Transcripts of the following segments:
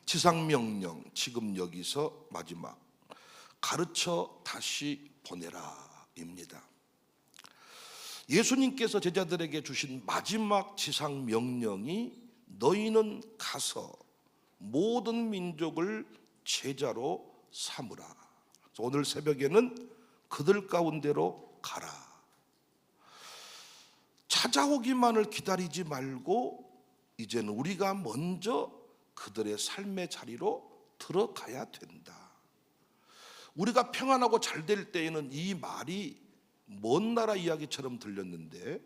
지상명령, 지금 여기서 마지막, 가르쳐 다시 보내라입니다. 예수님께서 제자들에게 주신 마지막 지상명령이 너희는 가서 모든 민족을 제자로 삼으라. 오늘 새벽에는 그들 가운데로 가라. 찾아오기만을 기다리지 말고 이제는 우리가 먼저 그들의 삶의 자리로 들어가야 된다. 우리가 평안하고 잘 될 때에는 이 말이 먼 나라 이야기처럼 들렸는데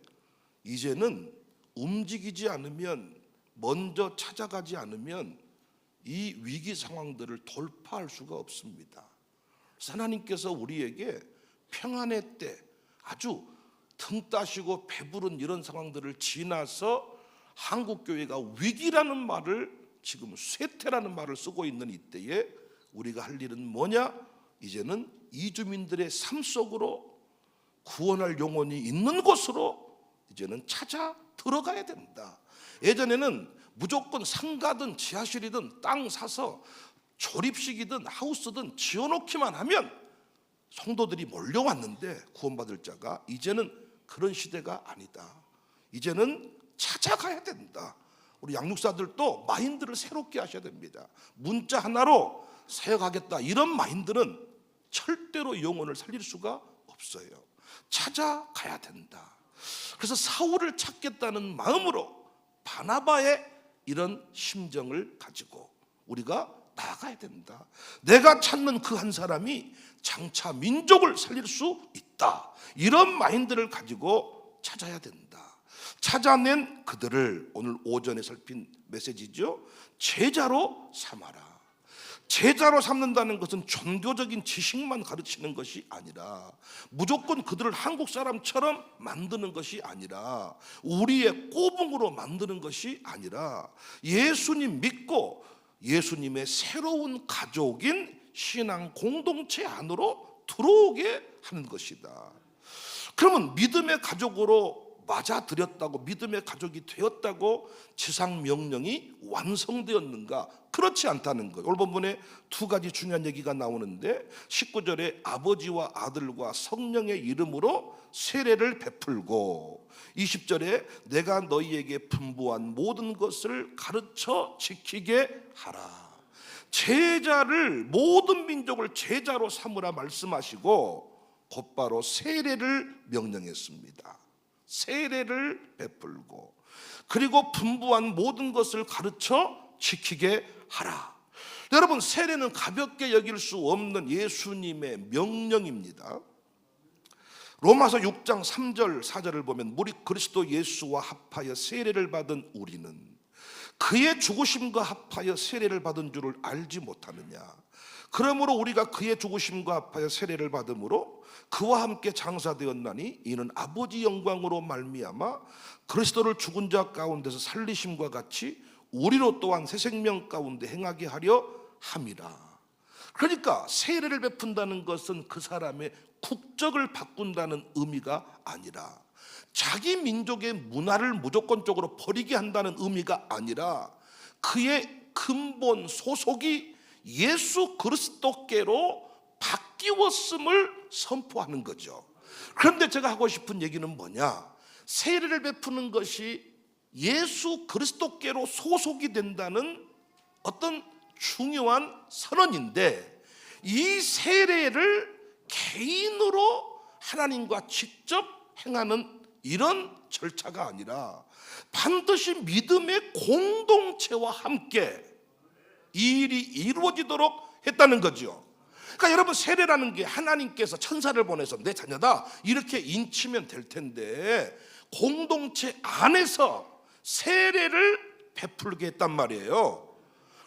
이제는 움직이지 않으면, 먼저 찾아가지 않으면 이 위기 상황들을 돌파할 수가 없습니다. 하나님께서 우리에게 평안의 때, 아주 등 따시고 배부른 이런 상황들을 지나서 한국교회가 위기라는 말을, 지금 쇠퇴라는 말을 쓰고 있는 이때에 우리가 할 일은 뭐냐? 이제는 이주민들의 삶 속으로 구원할 영혼이 있는 곳으로 이제는 찾아 들어가야 된다. 예전에는 무조건 상가든 지하실이든 땅 사서 조립식이든 하우스든 지어놓기만 하면 성도들이 몰려왔는데 구원받을 자가, 이제는 그런 시대가 아니다. 이제는 찾아가야 된다. 우리 양육사들도 마인드를 새롭게 하셔야 됩니다. 문자 하나로 사역하겠다, 이런 마인드는 절대로 영혼을 살릴 수가 없어요. 찾아가야 된다. 그래서 사울을 찾겠다는 마음으로 바나바의 이런 심정을 가지고 우리가 나아가야 된다. 내가 찾는 그 한 사람이 장차 민족을 살릴 수 있다. 이런 마인드를 가지고 찾아야 된다. 찾아낸 그들을 오늘 오전에 살핀 메시지죠. 제자로 삼아라. 제자로 삼는다는 것은 종교적인 지식만 가르치는 것이 아니라, 무조건 그들을 한국 사람처럼 만드는 것이 아니라, 우리의 꼬붕으로 만드는 것이 아니라 예수님 믿고 예수님의 새로운 가족인 신앙 공동체 안으로 들어오게 하는 것이다. 그러면 믿음의 가족으로 맞아들였다고, 믿음의 가족이 되었다고 지상명령이 완성되었는가? 그렇지 않다는 것. 오늘 본문에 두 가지 중요한 얘기가 나오는데 19절에 아버지와 아들과 성령의 이름으로 세례를 베풀고, 20절에 내가 너희에게 분부한 모든 것을 가르쳐 지키게 하라. 제자를, 모든 민족을 제자로 삼으라 말씀하시고 곧바로 세례를 명령했습니다. 세례를 베풀고, 그리고 분부한 모든 것을 가르쳐 지키게 하라. 여러분, 세례는 가볍게 여길 수 없는 예수님의 명령입니다. 로마서 6장 3절 4절을 보면 우리 그리스도 예수와 합하여 세례를 받은 우리는 그의 죽으심과 합하여 세례를 받은 줄을 알지 못하느냐. 그러므로 우리가 그의 죽으심과 합하여 세례를 받음으로 그와 함께 장사되었나니 이는 아버지 영광으로 말미암아 그리스도를 죽은 자 가운데서 살리심과 같이 우리로 또한 새 생명 가운데 행하게 하려 함이라. 그러니까 세례를 베푼다는 것은 그 사람의 국적을 바꾼다는 의미가 아니라, 자기 민족의 문화를 무조건적으로 버리게 한다는 의미가 아니라, 그의 근본 소속이 예수 그리스도께로 바뀌었음을 선포하는 거죠. 그런데 제가 하고 싶은 얘기는 뭐냐? 세례를 베푸는 것이 예수 그리스도께로 소속이 된다는 어떤 중요한 선언인데, 이 세례를 개인으로 하나님과 직접 행하는 이런 절차가 아니라 반드시 믿음의 공동체와 함께 이 일이 이루어지도록 했다는 거죠. 그러니까 여러분, 세례라는 게 하나님께서 천사를 보내서 내 자녀다 이렇게 인치면 될 텐데, 공동체 안에서 세례를 베풀게 했단 말이에요.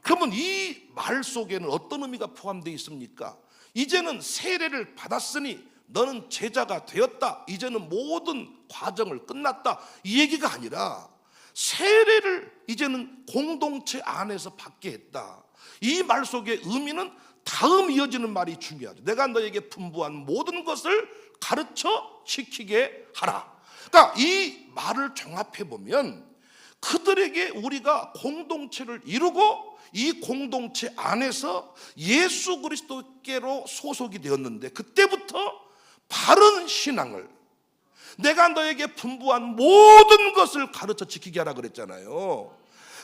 그러면 이 말 속에는 어떤 의미가 포함되어 있습니까? 이제는 세례를 받았으니 너는 제자가 되었다, 이제는 모든 과정을 끝났다, 이 얘기가 아니라 세례를 이제는 공동체 안에서 받게 했다. 이 말 속의 의미는 다음 이어지는 말이 중요하죠. 내가 너에게 분부한 모든 것을 가르쳐 지키게 하라. 그러니까 이 말을 종합해 보면 그들에게 우리가 공동체를 이루고 이 공동체 안에서 예수 그리스도께로 소속이 되었는데, 그때부터 바른 신앙을, 내가 너에게 분부한 모든 것을 가르쳐 지키게 하라 그랬잖아요.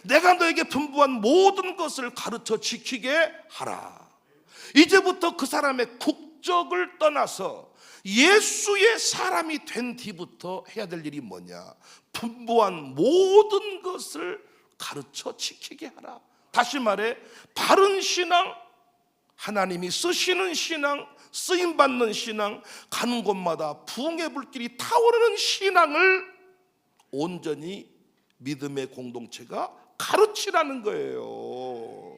내가 너에게 분부한 모든 것을 가르쳐 지키게 하라. 이제부터 그 사람의 국적을 떠나서 예수의 사람이 된 뒤부터 해야 될 일이 뭐냐? 분부한 모든 것을 가르쳐 지키게 하라. 다시 말해, 바른 신앙, 하나님이 쓰시는 신앙, 쓰임받는 신앙, 가는 곳마다 부흥의 불길이 타오르는 신앙을 온전히 믿음의 공동체가 가르치라는 거예요.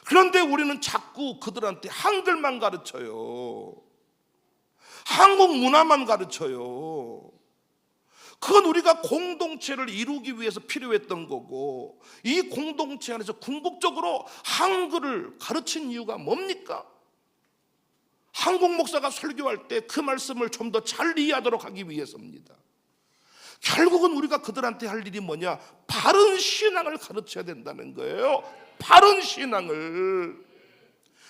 그런데 우리는 자꾸 그들한테 한글만 가르쳐요. 한국 문화만 가르쳐요. 그건 우리가 공동체를 이루기 위해서 필요했던 거고, 이 공동체 안에서 궁극적으로 한글을 가르친 이유가 뭡니까? 한국 목사가 설교할 때 그 말씀을 좀 더 잘 이해하도록 하기 위해서입니다. 결국은 우리가 그들한테 할 일이 뭐냐? 바른 신앙을 가르쳐야 된다는 거예요. 바른 신앙을,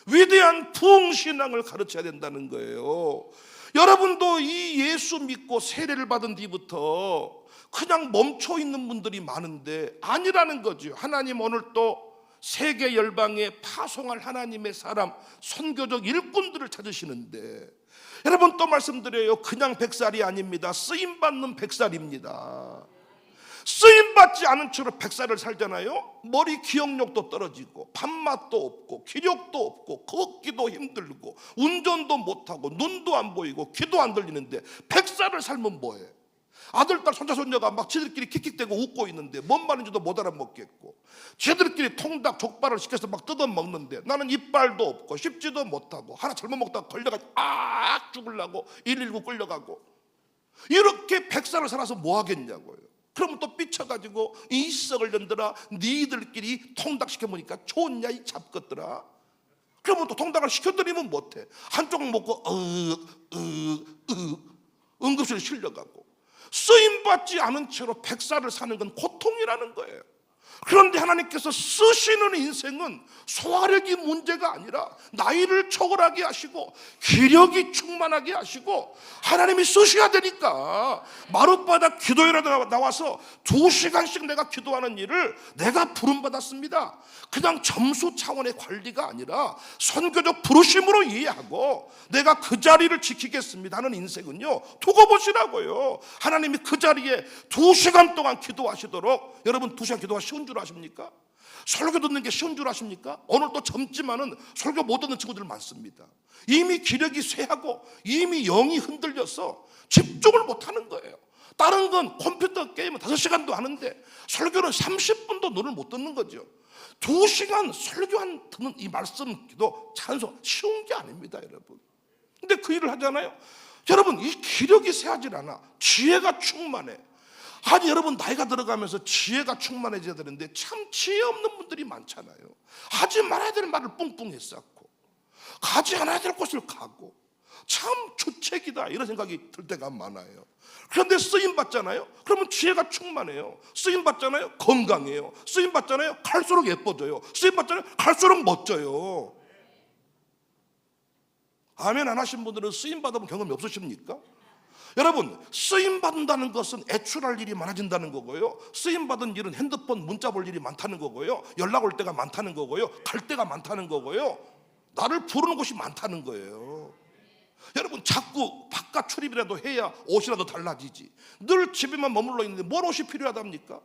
위대한 부흥신앙을 가르쳐야 된다는 거예요. 여러분도 이 예수 믿고 세례를 받은 뒤부터 그냥 멈춰 있는 분들이 많은데 아니라는 거죠. 하나님 오늘 또 세계 열방에 파송할 하나님의 사람, 선교적 일꾼들을 찾으시는데, 여러분 또 말씀드려요. 그냥 백살이 아닙니다. 쓰임받는 백살입니다. 쓰임받지 않은 채로 백살을 살잖아요. 머리 기억력도 떨어지고 밥맛도 없고 기력도 없고 걷기도 힘들고 운전도 못하고 눈도 안 보이고 귀도 안 들리는데 백살을 살면 뭐해? 아들, 딸, 손자, 손녀가 막 지들끼리 킥킥대고 웃고 있는데 뭔 말인지도 못 알아먹겠고, 지들끼리 통닭, 족발을 시켜서 막 뜯어먹는데 나는 이빨도 없고 씹지도 못하고 하나 잘못 먹다가 걸려가지고 죽으려고 119 끌려가고, 이렇게 백살을 살아서 뭐 하겠냐고요. 그러면 또 삐쳐가지고 이 썩을 년들아, 니들끼리 통닭 시켜보니까 좋냐 이 잡것들아. 그러면 또 통닭을 시켜드리면 못해. 한쪽 먹고 응급실에 실려가고. 쓰임받지 않은 채로 백살을 사는 건 고통이라는 거예요. 그런데 하나님께서 쓰시는 인생은 소화력이 문제가 아니라 나이를 초월하게 하시고 기력이 충만하게 하시고, 하나님이 쓰셔야 되니까 마룻바닥 기도회라도 나와서 2시간씩 내가 기도하는 일을 내가 부름받았습니다. 그냥 점수 차원의 관리가 아니라 선교적 부르심으로 이해하고 내가 그 자리를 지키겠습니다 하는 인생은요, 두고 보시라고요. 하나님이 그 자리에 2시간 동안 기도하시도록, 여러분 2시간 기도가 쉬운 줄 아십니까? 설교 듣는 게 쉬운 줄 아십니까? 오늘 또 젊지만은 설교 못 듣는 친구들 많습니다. 이미 기력이 쇠하고 이미 영이 흔들려서 집중을 못하는 거예요. 다른 건 컴퓨터 게임은 5시간도 하는데 설교는 30분도 눈을 못 뜨는 거죠. 2시간 설교 듣는 이 말씀, 기도, 찬송 쉬운 게 아닙니다, 여러분. 근데 그 일을 하잖아요. 여러분, 이 기력이 쇠하질 않아. 지혜가 충만해. 아니 여러분, 나이가 들어가면서 지혜가 충만해져야 되는데 참 지혜 없는 분들이 많잖아요. 하지 말아야 될 말을 뿡뿡 쌓고 가지 않아야 될 곳을 가고, 참 주책이다 이런 생각이 들 때가 많아요. 그런데 쓰임 받잖아요. 그러면 지혜가 충만해요. 쓰임 받잖아요. 건강해요. 쓰임 받잖아요. 갈수록 예뻐져요. 쓰임 받잖아요. 갈수록 멋져요. 아멘 안 하신 분들은 쓰임 받아본 경험이 없으십니까? 여러분, 쓰임받는다는 것은 애출할 일이 많아진다는 거고요, 쓰임받은 일은 핸드폰 문자 볼 일이 많다는 거고요, 연락 올 때가 많다는 거고요, 갈 때가 많다는 거고요, 나를 부르는 곳이 많다는 거예요. 여러분, 자꾸 바깥 출입이라도 해야 옷이라도 달라지지. 늘 집에만 머물러 있는데 뭘 옷이 필요하답니까?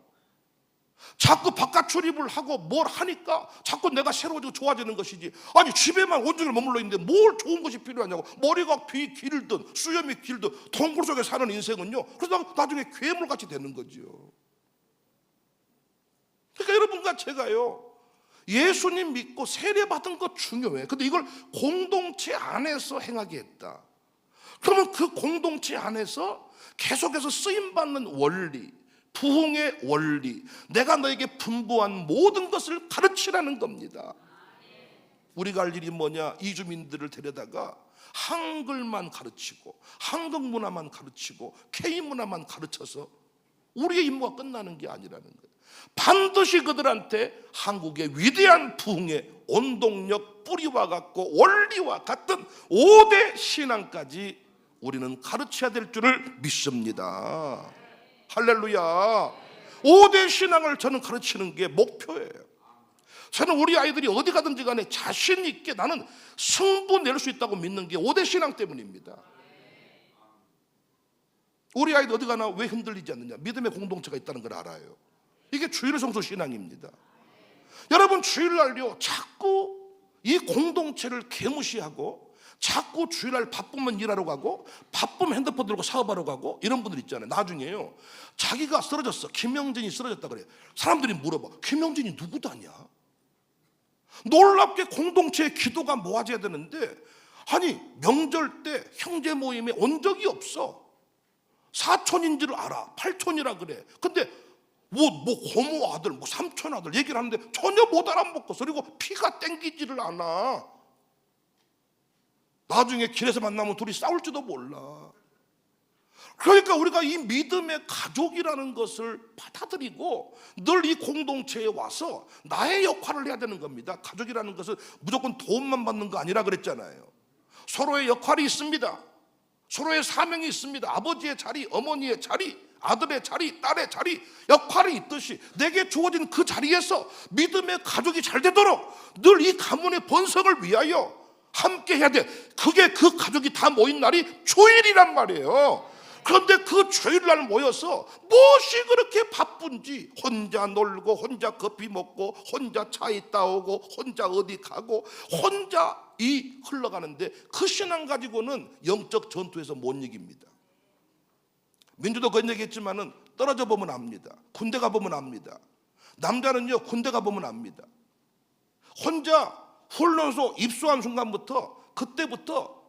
자꾸 바깥 출입을 하고 뭘 하니까 자꾸 내가 새로워지고 좋아지는 것이지, 아니 집에만 온종일 머물러 있는데 뭘 좋은 것이 필요하냐고. 머리가 길든 수염이 길든 동굴 속에 사는 인생은요, 그러다 나중에 괴물같이 되는 거죠. 그러니까 여러분과 제가요, 예수님 믿고 세례받은 것 중요해. 근데 이걸 공동체 안에서 행하게 했다. 그러면 그 공동체 안에서 계속해서 쓰임받는 원리, 부흥의 원리, 내가 너에게 분부한 모든 것을 가르치라는 겁니다. 우리가 할 일이 뭐냐? 이주민들을 데려다가 한글만 가르치고 한국 문화만 가르치고 K 문화만 가르쳐서 우리의 임무가 끝나는 게 아니라는 거예요. 반드시 그들한테 한국의 위대한 부흥의 원동력, 뿌리와 같고 원리와 같은 5대 신앙까지 우리는 가르쳐야 될 줄을 믿습니다. 할렐루야. 5대 신앙을 저는 가르치는 게 목표예요. 저는 우리 아이들이 어디 가든지 간에 자신 있게 나는 승부 낼 수 있다고 믿는 게 5대 신앙 때문입니다. 우리 아이들 어디 가나 왜 흔들리지 않느냐? 믿음의 공동체가 있다는 걸 알아요. 이게 주일 성수 신앙입니다. 여러분, 주일날요 자꾸 이 공동체를 개무시하고 자꾸 주일날 바쁘면 일하러 가고 바쁘면 핸드폰 들고 사업하러 가고 이런 분들 있잖아요. 나중에요 자기가 쓰러졌어, 김영진이 쓰러졌다 그래요. 사람들이 물어봐, 김영진이 누구다냐? 놀랍게 공동체의 기도가 모아져야 되는데, 아니 명절 때 형제 모임에 온 적이 없어. 사촌인지를 알아, 팔촌이라 그래. 근데 뭐 고모 아들, 뭐 삼촌 아들 얘기를 하는데 전혀 못 알아먹고, 그리고 피가 땡기지를 않아. 나중에 길에서 만나면 둘이 싸울지도 몰라. 그러니까 우리가 이 믿음의 가족이라는 것을 받아들이고 늘 이 공동체에 와서 나의 역할을 해야 되는 겁니다. 가족이라는 것은 무조건 도움만 받는 거 아니라 그랬잖아요. 서로의 역할이 있습니다. 서로의 사명이 있습니다. 아버지의 자리, 어머니의 자리, 아들의 자리, 딸의 자리, 역할이 있듯이 내게 주어진 그 자리에서 믿음의 가족이 잘 되도록 늘 이 가문의 번성을 위하여 함께 해야 돼. 그게 그 가족이 다 모인 날이 주일이란 말이에요. 그런데 그 주일날 모여서 무엇이 그렇게 바쁜지, 혼자 놀고 혼자 커피 먹고 혼자 차 있다 오고 혼자 어디 가고 혼자 이 흘러가는데, 그 신앙 가지고는 영적 전투에서 못 이깁니다. 민주도 그런 얘기했지만은 떨어져 보면 압니다. 군대 가보면 압니다. 남자는요 군대 가보면 압니다. 혼자 훈련소 입소한 순간부터, 그때부터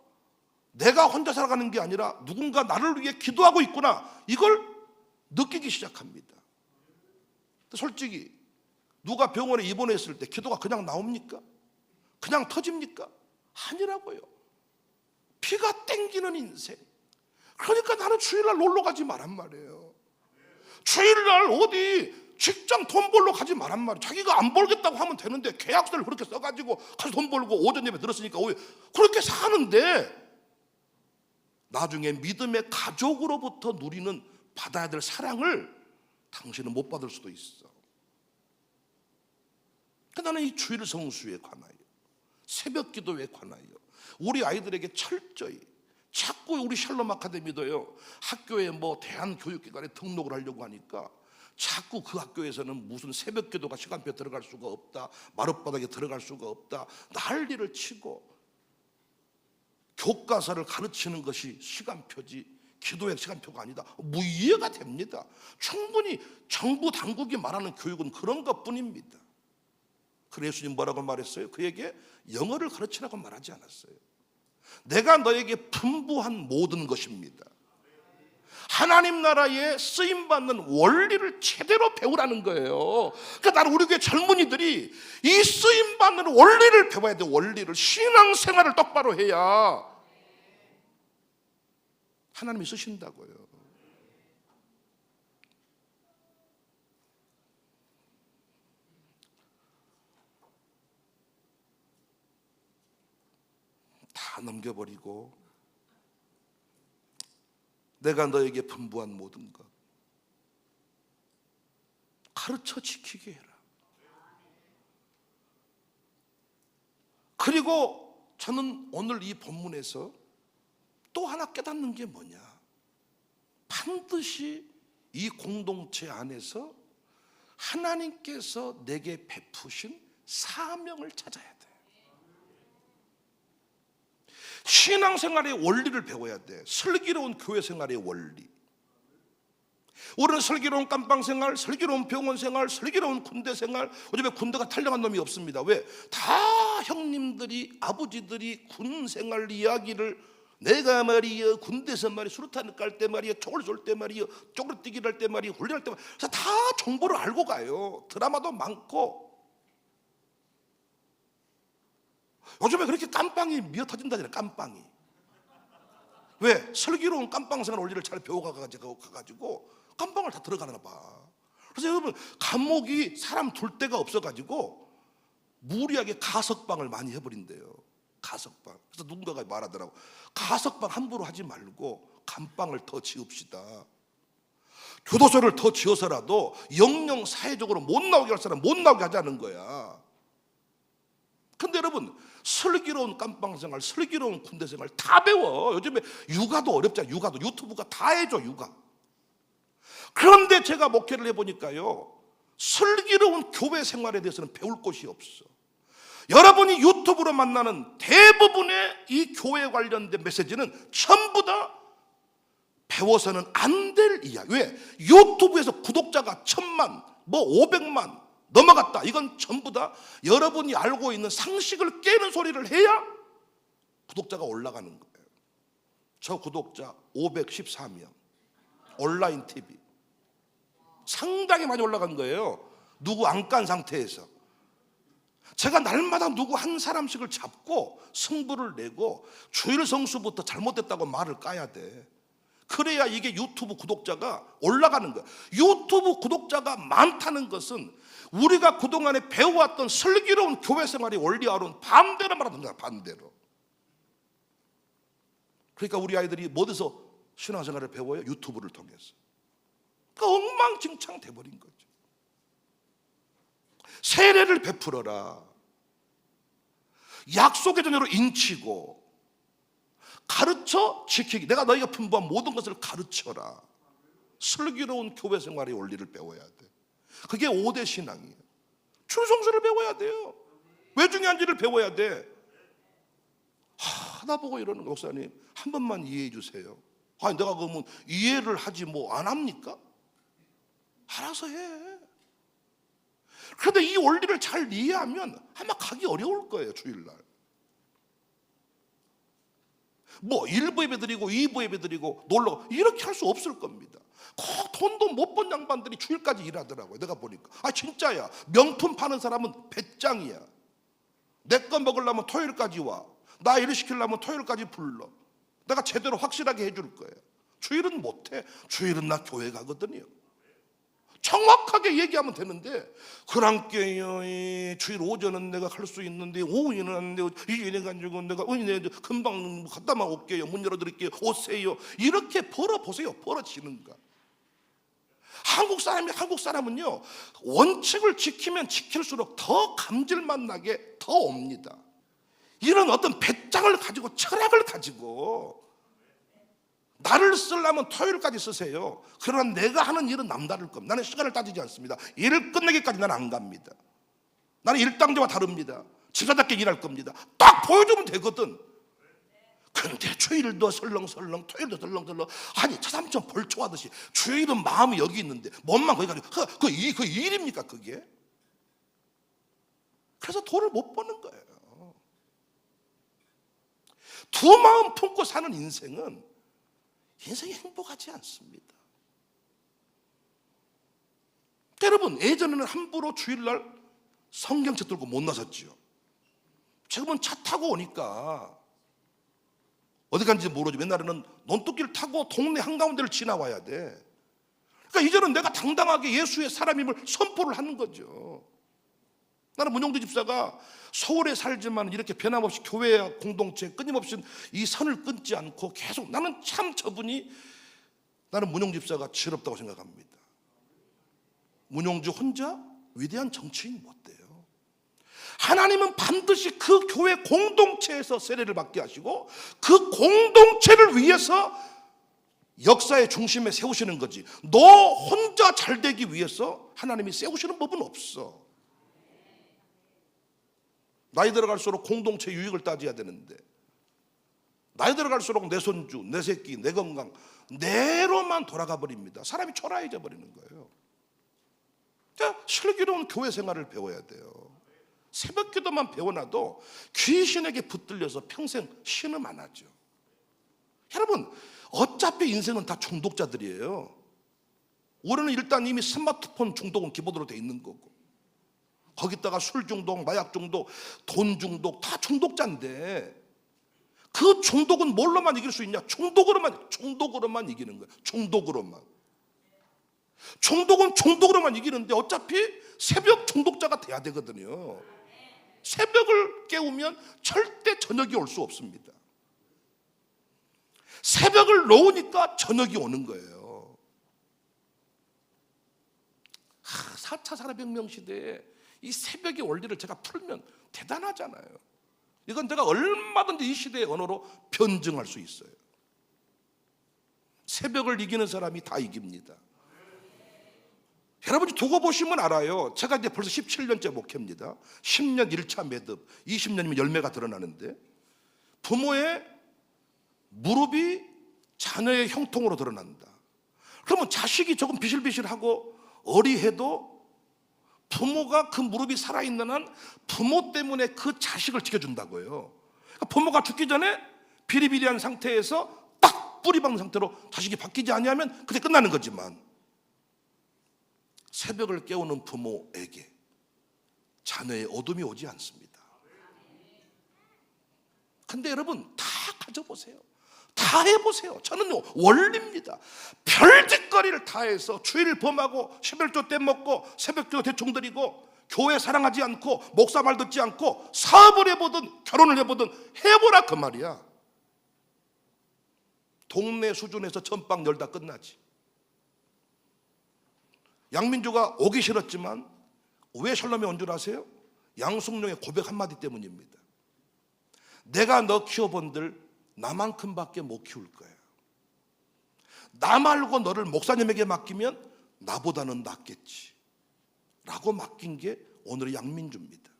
내가 혼자 살아가는 게 아니라 누군가 나를 위해 기도하고 있구나, 이걸 느끼기 시작합니다. 솔직히 누가 병원에 입원했을 때 기도가 그냥 나옵니까? 그냥 터집니까? 아니라고요. 피가 땡기는 인생. 그러니까 나는 주일날 놀러 가지 말란 말이에요. 주일날 어디 직장 돈 벌러 가지 말란 말이에요. 자기가 안 벌겠다고 하면 되는데 계약서를 그렇게 써가지고 가서 돈 벌고 오전 예배 들었으니까 그렇게 사는데, 나중에 믿음의 가족으로부터 누리는 받아야 될 사랑을 당신은 못 받을 수도 있어. 나는 이 주일 성수에 관하여, 새벽 기도에 관하여 우리 아이들에게 철저히, 자꾸 우리 샬롬 아카데미도요 학교에 뭐 대한교육기관에 등록을 하려고 하니까 자꾸 그 학교에서는 무슨 새벽 기도가 시간표에 들어갈 수가 없다, 마룻바닥에 들어갈 수가 없다, 난리를 치고, 교과서를 가르치는 것이 시간표지 기도의 시간표가 아니다, 이해가 됩니다. 충분히 정부 당국이 말하는 교육은 그런 것뿐입니다. 그래서 예수님 뭐라고 말했어요? 그에게 영어를 가르치라고 말하지 않았어요. 내가 너에게 분부한 모든 것입니다. 하나님 나라에 쓰임받는 원리를 제대로 배우라는 거예요. 그러니까 나는 우리 교회 젊은이들이 이 쓰임받는 원리를 배워야 돼. 원리를, 신앙생활을 똑바로 해야 하나님이 쓰신다고요. 다 넘겨버리고 내가 너에게 분부한 모든 것 가르쳐 지키게 해라. 그리고 저는 오늘 이 본문에서 또 하나 깨닫는 게 뭐냐, 반드시 이 공동체 안에서 하나님께서 내게 베푸신 사명을 찾아야 돼. 신앙생활의 원리를 배워야 돼. 슬기로운 교회생활의 원리. 우리는 슬기로운 깜빵생활, 슬기로운 병원생활, 슬기로운 군대생활, 요즘에 군대가 탈령한 놈이 없습니다. 왜? 다 형님들이, 아버지들이 군생활 이야기를, 내가 말이여 군대에서 말이야 수류탄을 깔 때 말이야, 총을 쏠 때 말이야, 쪼그러뛰기를 할 때 말이야, 훈련할 때 말이야, 다 정보를 알고 가요. 드라마도 많고. 요즘에 그렇게 깜빵이 미어 터진다잖아요. 깜빵이. 왜? 슬기로운 깜빵생활 원리를 잘 배워가가지고 깜빵을 다 들어가나 봐. 그래서 여러분, 감옥이 사람 둘 데가 없어가지고 무리하게 가석방을 많이 해버린대요. 가석방. 그래서 누군가가 말하더라고. 가석방 함부로 하지 말고 감방을 더 지읍시다. 교도소를 더 지어서라도 영영 사회적으로 못 나오게 할 사람 못 나오게 하자는 거야. 근데 여러분, 슬기로운 감방생활, 슬기로운 군대생활 다 배워. 요즘에 육아도 어렵잖아. 육아도 유튜브가 다 해줘. 육아. 그런데 제가 목회를 해보니까요, 슬기로운 교회 생활에 대해서는 배울 곳이 없어. 여러분이 유튜브로 만나는 대부분의 이 교회 관련된 메시지는 전부 다 배워서는 안 될 이야기. 왜? 유튜브에서 구독자가 1000만, 뭐 500만 넘어갔다. 이건 전부 다 여러분이 알고 있는 상식을 깨는 소리를 해야 구독자가 올라가는 거예요. 저 구독자 514명, 온라인 TV 상당히 많이 올라간 거예요. 누구 안 깐 상태에서. 제가 날마다 누구 한 사람씩을 잡고 승부를 내고 주일 성수부터 잘못됐다고 말을 까야 돼. 그래야 이게 유튜브 구독자가 올라가는 거야. 유튜브 구독자가 많다는 것은 우리가 그동안에 배워왔던 슬기로운 교회 생활의 원리와는 반대로 말하는 거야. 반대로. 그러니까 우리 아이들이 어디서 신앙생활을 배워요? 유튜브를 통해서. 그러니까 엉망진창 돼버린 거죠. 세례를 베풀어라. 약속의 자녀로 인치고 가르쳐 지키기. 내가 너희가 분부한 모든 것을 가르쳐라. 슬기로운 교회 생활의 원리를 배워야 돼. 그게 5대 신앙이에요. 충성스를 배워야 돼요. 왜 중요한지를 배워야 돼. 나보고 이러는 거, 목사님 한 번만 이해해 주세요. 아니 내가 그러면 이해를 하지 뭐 안 합니까? 알아서 해. 그런데 이 원리를 잘 이해하면 아마 가기 어려울 거예요. 주일날 뭐 1부 예배 드리고 2부 예배 드리고 놀러 이렇게 할 수 없을 겁니다. 꼭 돈도 못 번 양반들이 주일까지 일하더라고요. 내가 보니까 진짜야. 명품 파는 사람은 배짱이야. 내 거 먹으려면 토요일까지 와. 나 일 시키려면 토요일까지 불러. 내가 제대로 확실하게 해줄 거예요. 주일은 못해. 주일은 나 교회 가거든요. 정확하게 얘기하면 되는데, 그랑께요 주일 오전은 내가 갈 수 있는데 오후에는 안 돼요. 이래가지고 내가 금방 갔다만 올게요. 문 열어드릴게요. 오세요. 이렇게 벌어보세요. 벌어지는가. 한국 사람은요, 원칙을 지키면 지킬수록 더 감질맛 나게 더 옵니다. 이런 어떤 배짱을 가지고 철학을 가지고 나를 쓰려면 토요일까지 쓰세요. 그러나 내가 하는 일은 남다를 겁니다. 나는 시간을 따지지 않습니다. 일을 끝내기까지 나는 안 갑니다. 나는 일당제와 다릅니다. 집사답게 일할 겁니다. 딱 보여주면 되거든. 근데 주일도 설렁설렁, 토요일도 설렁설렁. 아니 차삼천 벌초하듯이 주일은 마음이 여기 있는데 몸만 거기 가지고 그 일입니까 그게? 그래서 돈을 못 버는 거예요. 두 마음 품고 사는 인생은 인생이 행복하지 않습니다. 여러분, 예전에는 함부로 주일날 성경책 들고 못 나섰지요. 지금은 차 타고 오니까 어디 간지 모르지. 옛날에는 논뚝길 타고 동네 한가운데를 지나와야 돼. 그러니까 이제는 내가 당당하게 예수의 사람임을 선포를 하는 거죠. 나는 문용두 집사가 서울에 살지만 이렇게 변함없이 교회 공동체 끊임없이 이 선을 끊지 않고 계속, 나는 참 저분이, 나는 문용두 집사가 지혜롭다고 생각합니다. 문용주 혼자 위대한 정치인 못 돼요. 하나님은 반드시 그 교회 공동체에서 세례를 받게 하시고 그 공동체를 위해서 역사의 중심에 세우시는 거지. 너 혼자 잘 되기 위해서 하나님이 세우시는 법은 없어. 나이 들어갈수록 공동체 유익을 따져야 되는데, 나이 들어갈수록 내 손주, 내 새끼, 내 건강, 내로만 돌아가 버립니다. 사람이 초라해져 버리는 거예요. 슬기로운 교회 생활을 배워야 돼요. 새벽 기도만 배워놔도 귀신에게 붙들려서 평생 신음 안 하죠. 여러분, 어차피 인생은 다 중독자들이에요. 우리는 일단 이미 스마트폰 중독은 기본으로 돼 있는 거고, 거기다가 술 중독, 마약 중독, 돈 중독, 다 중독자인데 그 중독은 뭘로만 이길 수 있냐? 중독으로만 이기는 거예요. 중독으로만. 중독은 중독으로만 이기는데 어차피 새벽 중독자가 돼야 되거든요. 새벽을 깨우면 절대 저녁이 올 수 없습니다. 새벽을 놓으니까 저녁이 오는 거예요. 4차 산업혁명 시대에 이 새벽의 원리를 제가 풀면 대단하잖아요. 이건 제가 얼마든지 이 시대의 언어로 변증할 수 있어요. 새벽을 이기는 사람이 다 이깁니다. 여러분이 두고 보시면 알아요. 제가 이제 벌써 17년째 목회입니다. 10년 1차 매듭, 20년이면 열매가 드러나는데, 부모의 무릎이 자녀의 형통으로 드러난다. 그러면 자식이 조금 비실비실하고 어리해도 부모가 그 무릎이 살아있는 한 부모 때문에 그 자식을 지켜준다고요. 그러니까 부모가 죽기 전에 비리비리한 상태에서 딱 뿌리 박는 상태로 자식이 바뀌지 않으면 그때 끝나는 거지만, 새벽을 깨우는 부모에게 자녀의 어둠이 오지 않습니다. 근데 여러분 다 가져보세요. 다 해보세요. 저는 원리입니다. 별짓거리를 다 해서 주일 범하고 11조 떼먹고 새벽기도 대충 드리고 교회 사랑하지 않고 목사 말 듣지 않고 사업을 해보든 결혼을 해보든 해보라 그 말이야. 동네 수준에서 전빵 열다 끝나지. 양민주가 오기 싫었지만 왜 샬롬이 온 줄 아세요? 양숙룡의 고백 한마디 때문입니다. 내가 너 키워본들 나만큼밖에 못 키울 거야. 나 말고 너를 목사님에게 맡기면 나보다는 낫겠지 라고 맡긴 게 오늘의 양민주입니다.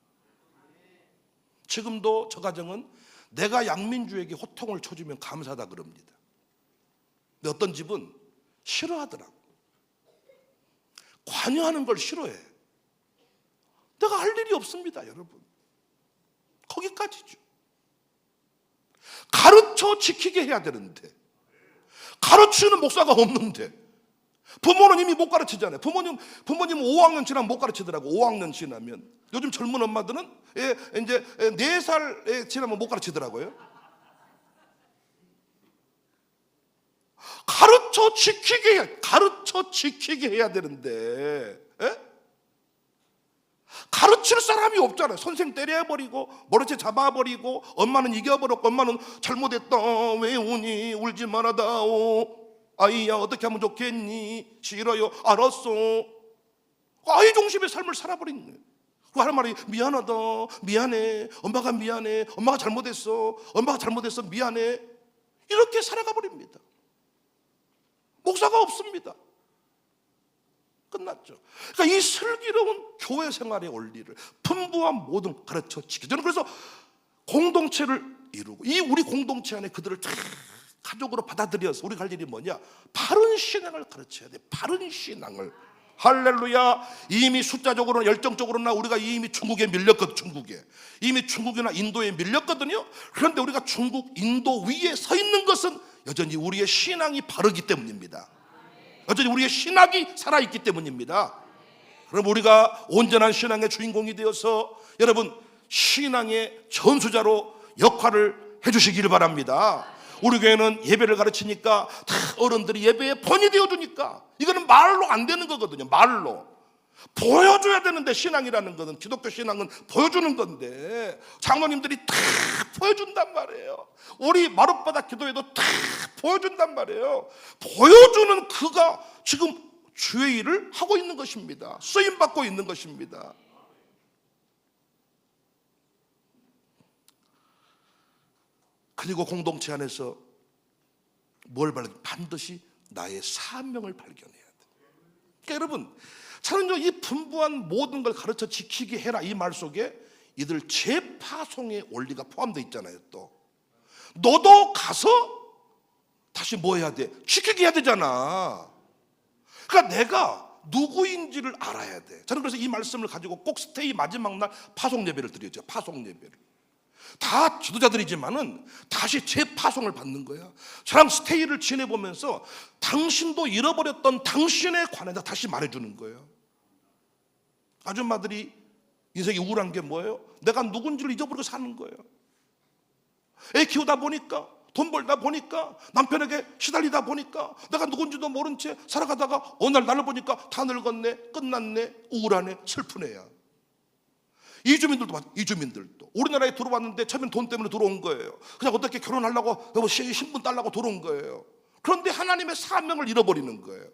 지금도 저 가정은 내가 양민주에게 호통을 쳐주면 감사하다 그럽니다. 근데 어떤 집은 싫어하더라고. 관여하는 걸 싫어해. 내가 할 일이 없습니다, 여러분. 거기까지죠. 가르쳐 지키게 해야 되는데, 가르치는 목사가 없는데, 부모는 이미 못 가르치잖아요. 부모님 5학년 지나면 못 가르치더라고. 5학년 지나면. 요즘 젊은 엄마들은 이제 4살 지나면 못 가르치더라고요. 가르쳐 지키게 해야 되는데, 가르칠 사람이 없잖아요. 선생 때려버리고 머리채 잡아버리고 엄마는 이겨버렸고 엄마는 잘못했다 왜 우니 울지 말아다오 아이야 어떻게 하면 좋겠니 싫어요 알았어. 아이 중심의 삶을 살아버린 거예요. 하는 말이 미안하다 미안해 엄마가 미안해 엄마가 잘못했어 엄마가 잘못했어 미안해 이렇게 살아가 버립니다. 목사가 없습니다. 끝났죠. 그러니까 이 슬기로운 교회 생활의 원리를 풍부한 모든 가르쳐 지키죠. 저는 그래서 공동체를 이루고 이 우리 공동체 안에 그들을 다 가족으로 받아들여서 우리 갈 일이 뭐냐? 바른 신앙을 가르쳐야 돼. 바른 신앙을. 할렐루야. 이미 숫자적으로나 열정적으로나 우리가 이미 중국에 밀렸거든. 이미 중국이나 인도에 밀렸거든요. 그런데 우리가 중국, 인도 위에 서 있는 것은 여전히 우리의 신앙이 바르기 때문입니다. 여전히 우리의 신학이 살아있기 때문입니다. 그럼 우리가 온전한 신앙의 주인공이 되어서 여러분 신앙의 전수자로 역할을 해주시길 바랍니다. 우리 교회는 예배를 가르치니까 다 어른들이 예배에 본이 되어주니까 이거는 말로 안 되는 거거든요. 말로 보여줘야 되는데 신앙이라는 것은 기독교 신앙은 보여주는 건데 장로님들이 다 보여준단 말이에요. 우리 마룻바닥 기도회도 다 보여준단 말이에요. 보여주는 그가 지금 주의 일을 하고 있는 것입니다. 쓰임받고 있는 것입니다. 그리고 공동체 안에서 뭘 발견? 반드시 나의 사명을 발견해야 돼. 그러니까 여러분 저는 이 분부한 모든 걸 가르쳐 지키게 해라 이 말 속에 이들 재파송의 원리가 포함되어 있잖아요. 또 너도 가서 다시 뭐 해야 돼? 지키게 해야 되잖아. 그러니까 내가 누구인지를 알아야 돼. 저는 그래서 이 말씀을 가지고 꼭 스테이 마지막 날 파송 예배를 드리죠. 파송 예배를. 다 지도자들이지만은 다시 재파송을 받는 거야. 저랑 스테이를 지내보면서 당신도 잃어버렸던 당신에 관해서 다시 말해주는 거예요. 아줌마들이 인생이 우울한 게 뭐예요? 내가 누군지를 잊어버리고 사는 거예요. 애 키우다 보니까 돈 벌다 보니까, 남편에게 시달리다 보니까 내가 누군지도 모른 채 살아가다가 어느 날 나를 보니까 다 늙었네, 끝났네, 우울하네, 슬픈 애야. 이주민들도 우리나라에 들어왔는데 처음엔 돈 때문에 들어온 거예요. 그냥 어떻게 결혼하려고, 여보 신분 딸라고 들어온 거예요. 그런데 하나님의 사명을 잃어버리는 거예요.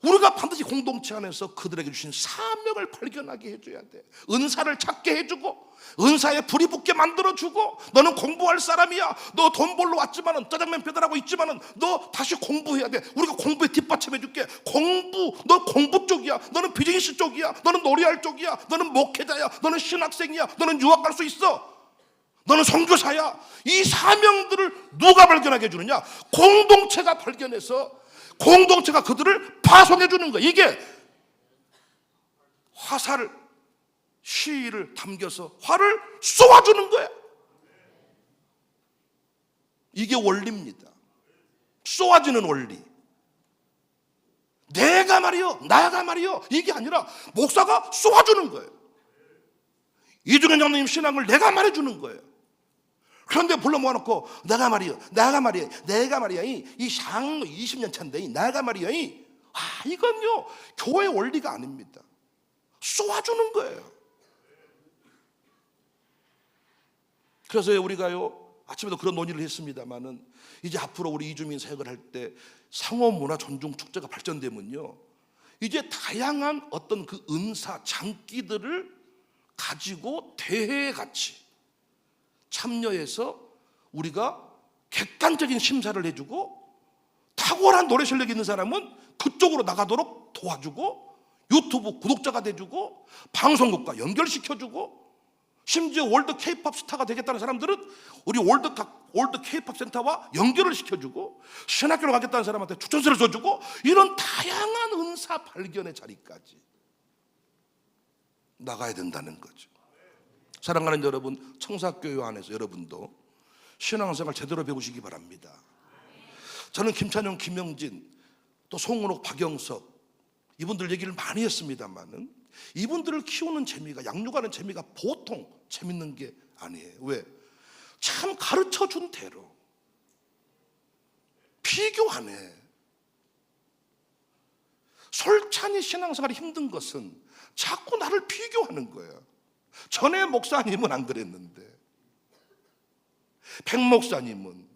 우리가 반드시 공동체 안에서 그들에게 주신 사명을 발견하게 해줘야 돼. 은사를 찾게 해주고, 은사에 불이 붙게 만들어주고, 너는 공부할 사람이야, 너 돈 벌러 왔지만은, 짜장면 배달하고 있지만은 너 다시 공부해야 돼. 우리가 공부에 뒷받침해줄게. 너 공부 쪽이야, 너는 비즈니스 쪽이야, 너는 노래할 쪽이야, 너는 목회자야, 너는 신학생이야, 너는 유학 갈 수 있어, 너는 선교사야. 이 사명들을 누가 발견하게 해주느냐? 공동체가 발견해서 공동체가 그들을 파송해 주는 거예요. 이게 화살 시를 담겨서 화를 쏘아주는 거예요. 이게 원리입니다. 쏘아지는 원리. 내가 말이요, 나가 말이요, 이게 아니라 목사가 쏘아주는 거예요. 이중현 장로님 신앙을 내가 말해주는 거예요. 그런데 불러 모아놓고 내가 말이야 이 장로 20년 차인데 내가 말이야 이건요 교회 원리가 아닙니다. 쏘아주는 거예요. 그래서 우리가요 아침에도 그런 논의를 했습니다마는, 이제 앞으로 우리 이주민 사역을 할 때 상호문화 존중 축제가 발전되면요, 이제 다양한 어떤 그 은사 장기들을 가지고 대회같이 참여해서 우리가 객관적인 심사를 해주고, 탁월한 노래 실력이 있는 사람은 그쪽으로 나가도록 도와주고, 유튜브 구독자가 돼주고, 방송국과 연결시켜주고, 심지어 월드 K-팝 스타가 되겠다는 사람들은 우리 월드 K-팝 센터와 연결을 시켜주고, 신학교로 가겠다는 사람한테 추천서를 써주고, 이런 다양한 은사 발견의 자리까지 나가야 된다는 거죠. 사랑하는 여러분, 청사교회 안에서 여러분도 신앙생활 제대로 배우시기 바랍니다. 저는 김찬용, 김영진, 또 송은옥, 박영석 이분들 얘기를 많이 했습니다만은, 이분들을 키우는 재미가, 양육하는 재미가 보통 재밌는 게 아니에요. 왜? 참 가르쳐준 대로 비교 안 해. 솔찬히 신앙생활이 힘든 것은 자꾸 나를 비교하는 거예요. 전에 목사님은 안 그랬는데, 백 목사님은,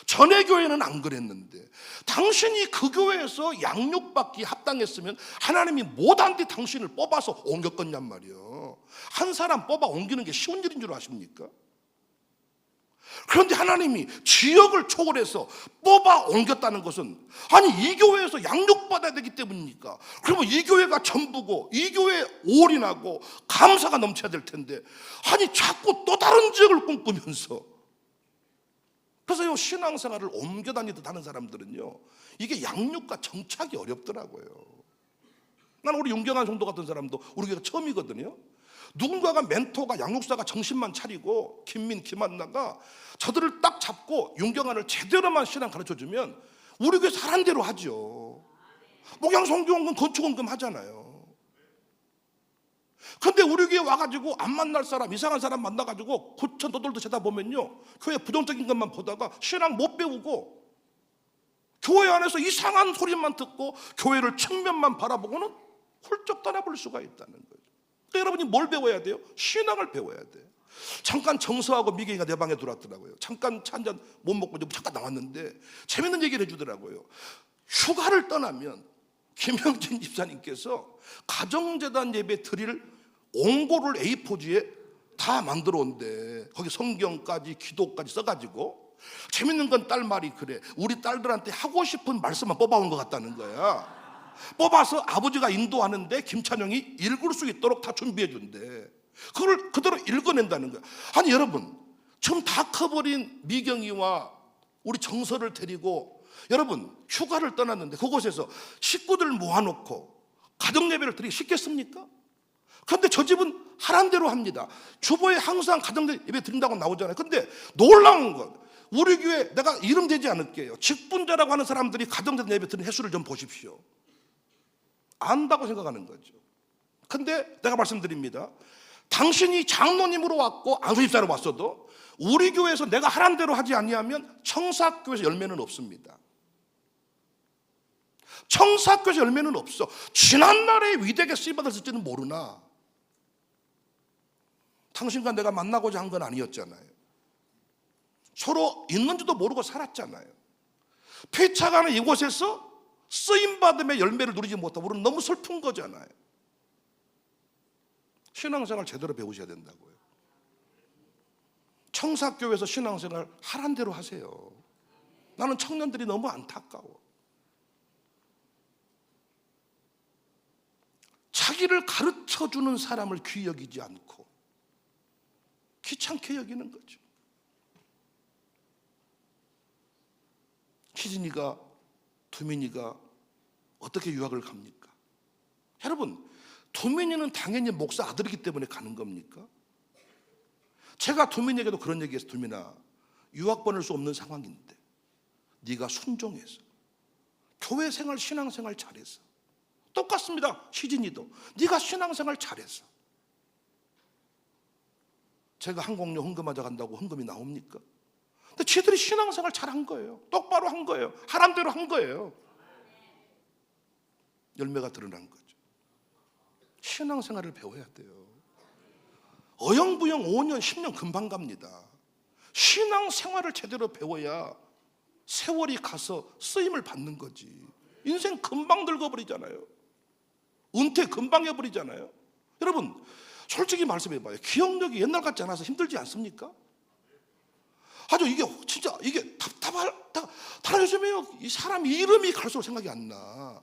전에 교회는 안 그랬는데, 당신이 그 교회에서 양육받기 합당했으면 하나님이 못한데 당신을 뽑아서 옮겼겠냔 말이에요. 한 사람 뽑아 옮기는 게 쉬운 일인 줄 아십니까? 그런데 하나님이 지역을 초월해서 뽑아 옮겼다는 것은, 아니 이 교회에서 양육받아야 되기 때문이니까, 그러면 이 교회가 전부고 이 교회에 올인하고 감사가 넘쳐야 될 텐데, 아니 자꾸 또 다른 지역을 꿈꾸면서. 그래서 신앙생활을 옮겨 다니듯 하는 사람들은요, 이게 양육과 정착이 어렵더라고요. 난 우리 윤경환 성도 같은 사람도 우리 교회가 처음이거든요. 누군가가 멘토가, 양육사가 정신만 차리고 김민, 김한나가 저들을 딱 잡고 윤경환을 제대로만 신앙 가르쳐주면 우리 교회 잘한 대로 하죠. 목양 성교원금, 건축원금 하잖아요. 그런데 우리 교회 와가지고 안 만날 사람, 이상한 사람 만나가지고 고천 떠돌도 재다 보면요, 교회 부정적인 것만 보다가 신앙 못 배우고, 교회 안에서 이상한 소리만 듣고 교회를 측면만 바라보고는 훌쩍 떠나볼 수가 있다는 거죠. 여러분이 뭘 배워야 돼요? 신앙을 배워야 돼. 잠깐 정서하고 미경이가 내 방에 들어왔더라고요. 잠깐 차 한잔 못 먹고 잠깐 나왔는데 재밌는 얘기를 해주더라고요. 휴가를 떠나면 김영진 집사님께서 가정재단 예배 드릴 옹고를 A4지에 다 만들어 온대. 거기 성경까지 기도까지 써가지고. 재밌는 건 딸 말이 그래, 우리 딸들한테 하고 싶은 말씀만 뽑아온 것 같다는 거야. 뽑아서 아버지가 인도하는데 김찬용이 읽을 수 있도록 다 준비해 준대. 그걸 그대로 읽어낸다는 거야. 아니 여러분, 지금 다 커버린 미경이와 우리 정서를 데리고 여러분 휴가를 떠났는데 그곳에서 식구들 모아놓고 가정예배를 드리기 쉽겠습니까? 그런데 저 집은 하란 대로 합니다. 주보에 항상 가정예배 드린다고 나오잖아요. 근데 놀라운 건, 우리 교회, 내가 이름 대지 않을게요, 직분자라고 하는 사람들이 가정예배 드리는 횟수를 좀 보십시오. 안다고 생각하는 거죠. 근데 내가 말씀드립니다. 당신이 장로님으로 왔고 안수집사로 왔어도 우리 교회에서 내가 하란 대로 하지 아니하면 청사학교에서 열매는 없습니다. 청사학교에서 열매는 없어. 지난날에 위대하게 쓰임받았을지는 모르나 당신과 내가 만나고자 한 건 아니었잖아요. 서로 있는지도 모르고 살았잖아요. 폐차가는 이곳에서 쓰임받음의 열매를 누리지 못하고 우리는 너무 슬픈 거잖아요. 신앙생활 제대로 배우셔야 된다고요. 청사교회에서 신앙생활 하란 대로 하세요. 나는 청년들이 너무 안타까워. 자기를 가르쳐주는 사람을 귀히 여기지 않고 귀찮게 여기는 거죠. 희진이가, 두민이가 어떻게 유학을 갑니까? 여러분, 두민이는 당연히 목사 아들이기 때문에 가는 겁니까? 제가 두민이에게도 그런 얘기했어요. 두민아, 유학 보낼 수 없는 상황인데 네가 순종해서 교회 생활, 신앙생활 잘해서, 똑같습니다. 희진이도 네가 신앙생활 잘해서. 제가 항공료 헌금하자 간다고 헌금이 나옵니까? 근데 쟤들이 신앙생활 잘한 거예요. 똑바로 한 거예요. 하란 대로 한 거예요. 열매가 드러난 거죠. 신앙생활을 배워야 돼요. 어영부영 5년 10년 금방 갑니다. 신앙생활을 제대로 배워야 세월이 가서 쓰임을 받는 거지. 인생 금방 늙어버리잖아요. 은퇴 금방 해버리잖아요. 여러분 솔직히 말씀해봐요. 기억력이 옛날 같지 않아서 힘들지 않습니까? 아주 이게 진짜 이게 요즘에요. 이 사람 이름이 갈수록 생각이 안 나.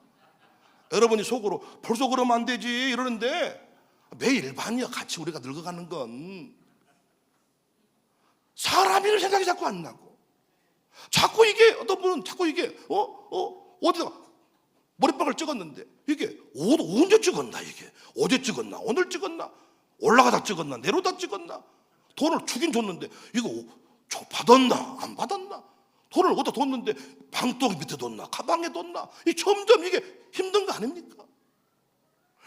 여러분이 속으로 벌써 그러면 안 되지 이러는데 매일 반이야. 같이 우리가 늙어가는 건 사람 이름 생각이 자꾸 안 나고, 자꾸 이게 어떤 분은 자꾸 이게 어디다 머리박을 찍었는데 이게 언제 찍었나, 이게 어제 찍었나, 오늘 찍었나, 올라가다 찍었나, 내려다 찍었나, 돈을 주긴 줬는데 이거 받았나 안 받았나, 돈을 어디다 뒀는데 방독 밑에 뒀나 가방에 뒀나, 이 점점 이게 힘든 거 아닙니까?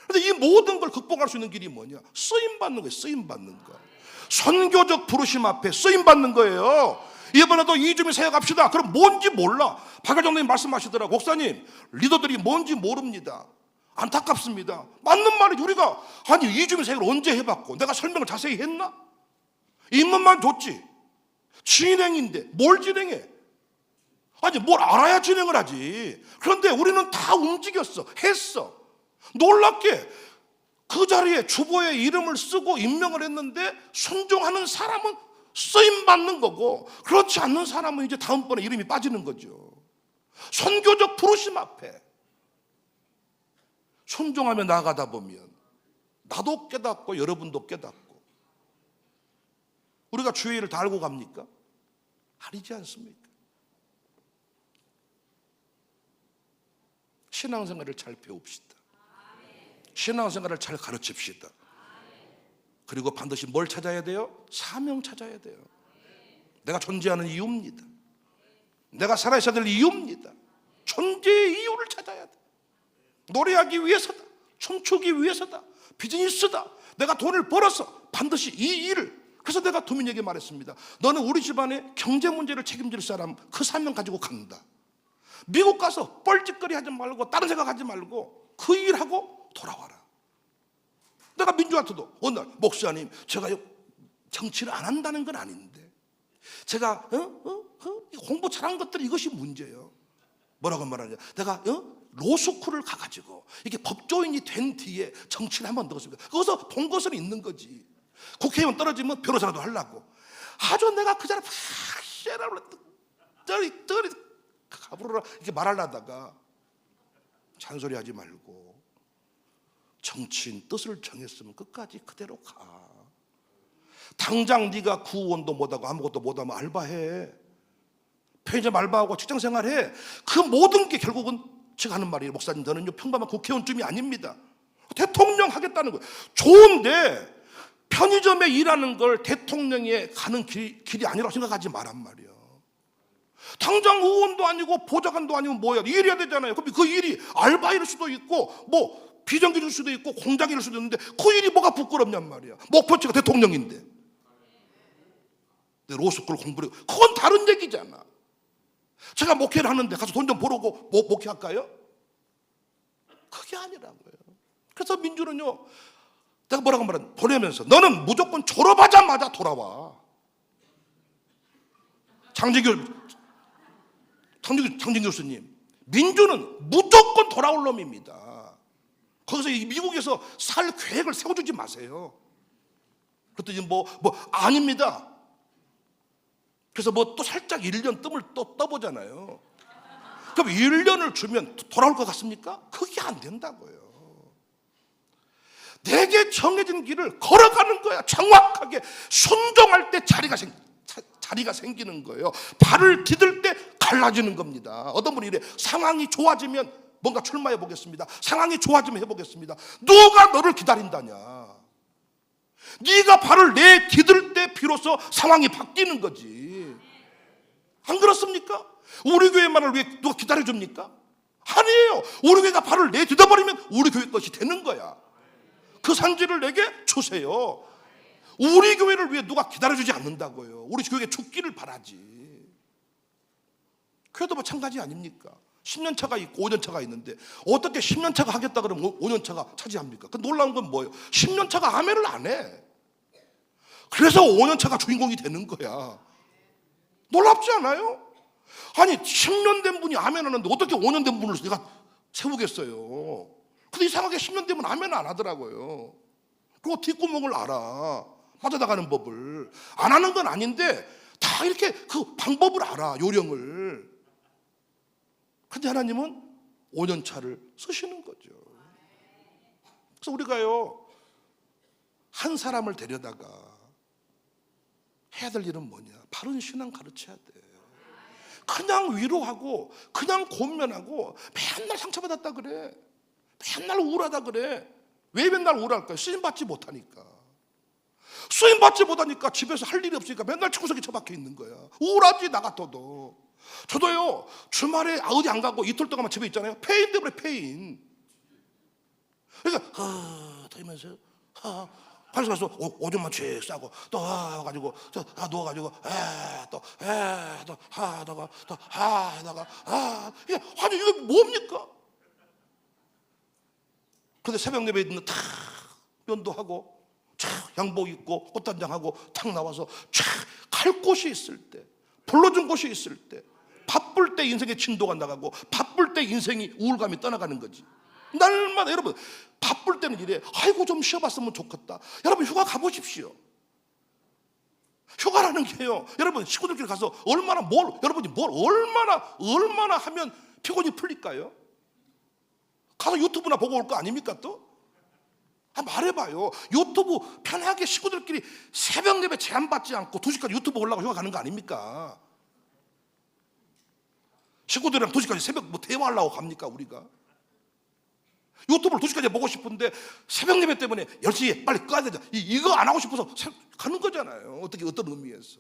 그런데 이 모든 걸 극복할 수 있는 길이 뭐냐? 쓰임 받는 거예요. 쓰임 받는 거. 선교적 부르심 앞에 쓰임 받는 거예요. 이번에도 이주민 사역 합시다. 그럼 뭔지 몰라. 박회장님 말씀하시더라고. 목사님, 리더들이 뭔지 모릅니다. 안타깝습니다. 맞는 말이지. 우리가 아니 이주민 사역을 언제 해봤고 내가 설명을 자세히 했나? 입문만 줬지. 진행인데 뭘 진행해? 아니 뭘 알아야 진행을 하지. 그런데 우리는 다 움직였어. 했어. 놀랍게 그 자리에 주보에 이름을 쓰고 임명을 했는데 순종하는 사람은 쓰임받는 거고, 그렇지 않는 사람은 이제 다음번에 이름이 빠지는 거죠. 선교적 부르심 앞에 순종하며 나아가다 보면 나도 깨닫고 여러분도 깨닫고, 우리가 주의 일을 다 알고 갑니까? 아니지 않습니까? 신앙생활을 잘 배웁시다. 신앙생활을 잘 가르칩시다. 그리고 반드시 뭘 찾아야 돼요? 사명 찾아야 돼요. 내가 존재하는 이유입니다. 내가 살아있어야 될 이유입니다. 존재의 이유를 찾아야 돼. 노래하기 위해서다. 춤추기 위해서다. 비즈니스다. 내가 돈을 벌어서 반드시 이 일을. 그래서 내가 도민에게 말했습니다. 너는 우리 집안의 경제 문제를 책임질 사람, 그 사명 가지고 간다. 미국 가서 뻘짓거리 하지 말고 다른 생각하지 말고 그 일하고 돌아와라. 내가 민주한테도 어느 날, 목사님 제가 정치를 안 한다는 건 아닌데 제가 공부 잘한 것들이 이것이 문제예요. 뭐라고 말하냐, 내가 로스쿨을 가가지고 이게 법조인이 된 뒤에 정치를 한번 넣었습니다. 거기서 본 것은 있는 거지. 국회의원 떨어지면 변호사라도 하려고. 아주 내가 그 자리에 떠리 가부르라 이렇게 말하려다가 잔소리하지 말고 정치인 뜻을 정했으면 끝까지 그대로 가. 당장 네가 구원도 못하고 아무것도 못하면 알바해. 편의점 알바하고 직장생활해. 그 모든 게 결국은 제가 하는 말이에요. 목사님 저는요 평범한 국회의원쯤이 아닙니다. 대통령 하겠다는 거예요. 좋은데 편의점에 일하는 걸 대통령에 가는 길이 아니라고 생각하지 말란 말이에요. 당장 의원도 아니고 보좌관도 아니면 뭐야, 일해야 되잖아요. 그럼 그 일이 알바일 수도 있고 뭐 비정규직일 수도 있고 공장일 수도 있는데 그 일이 뭐가 부끄럽냔 말이야. 목표치가 대통령인데. 로스쿨 공부를, 그건 다른 얘기잖아. 제가 목회를 하는데 가서 돈 좀 벌어고 목회할까요? 그게 아니라고요. 그래서 민주는요, 내가 뭐라고 말하는, 보내면서 너는 무조건 졸업하자마자 돌아와. 장진규 교수님, 민주는 무조건 돌아올 놈입니다. 거기서 미국에서 살 계획을 세워주지 마세요. 그랬더니 아닙니다. 그래서 또 살짝 1년 뜸을 또 떠보잖아요. 그럼 1년을 주면 돌아올 것 같습니까? 그게 안 된다고요. 내게 정해진 길을 걸어가는 거야. 정확하게 순종할 때 자리가 생기는 거예요. 발을 디딜 때 갈라지는 겁니다. 어떤 분이 이래, 상황이 좋아지면 뭔가 출마해 보겠습니다. 상황이 좋아지면 해보겠습니다. 누가 너를 기다린다냐. 네가 발을 디딜 때 비로소 상황이 바뀌는 거지. 안 그렇습니까? 우리 교회만을 왜 누가 기다려줍니까? 아니에요. 우리 교회가 발을 디뎌버리면 우리 교회 것이 되는 거야. 그 산지를 내게 주세요. 우리 교회를 위해 누가 기다려주지 않는다고요. 우리 교회가 죽기를 바라지. 교회도 마찬가지 아닙니까? 10년 차가 있고 5년 차가 있는데 어떻게 10년 차가 하겠다 그러면 5년 차가 차지합니까? 그 놀라운 건 뭐예요? 10년 차가 아멘을 안 해. 그래서 5년 차가 주인공이 되는 거야. 놀랍지 않아요? 아니 10년 된 분이 아멘 하는데 어떻게 5년 된 분을 내가 세우겠어요? 근데 이상하게 10년 되면 아멘을 안 하더라고요. 그리고 뒷구멍을 알아. 빠져나가는 법을. 안 하는 건 아닌데 다 이렇게 그 방법을 알아. 요령을. 근데 하나님은 5년 차를 쓰시는 거죠. 그래서 우리가요, 한 사람을 데려다가 해야 될 일은 뭐냐? 바른 신앙 가르쳐야 돼. 그냥 위로하고 그냥 권면하고 맨날 상처받았다 그래. 맨날 우울하다 그래. 왜 맨날 우울할까요? 쓰임받지 못하니까. 쓰임받지 못하니까 집에서 할 일이 없으니까 맨날 청소기 처박혀 있는 거야. 우울하지 나 같아도. 저도요, 주말에 어디 안 가고 이틀 동안만 집에 있잖아요. 페인 때문에 페인. 그러니까 다니면서 화장실 가서 오줌만 쥐 싸고 또 가지고 누워가지고 또 하다가 이게 아니 이거 뭡니까? 근데 새벽 예배 있는 탁 면도하고 양복 입고 꽃단장하고 탁 나와서 갈 곳이 있을 때, 불러준 곳이 있을 때, 바쁠 때 인생의 진도가 나가고 바쁠 때 인생이 우울감이 떠나가는 거지. 날마다 여러분 바쁠 때는 이래. 아이고 좀 쉬어봤으면 좋겠다. 여러분 휴가 가보십시오. 휴가라는 게요, 여러분 식구들끼리 가서 여러분이 얼마나 하면 피곤이 풀릴까요? 가서 유튜브나 보고 올 거 아닙니까 또? 말해봐요. 유튜브 편하게 식구들끼리 새벽 예배 제한받지 않고 2시까지 유튜브 올라가고 휴가 가는 거 아닙니까? 식구들이랑 2시까지 새벽 대화하려고 갑니까 우리가? 유튜브를 2시까지 보고 싶은데 새벽 예배 때문에 10시에 빨리 꺼야 되잖아. 이거 안 하고 싶어서 가는 거잖아요. 어떤 의미에서.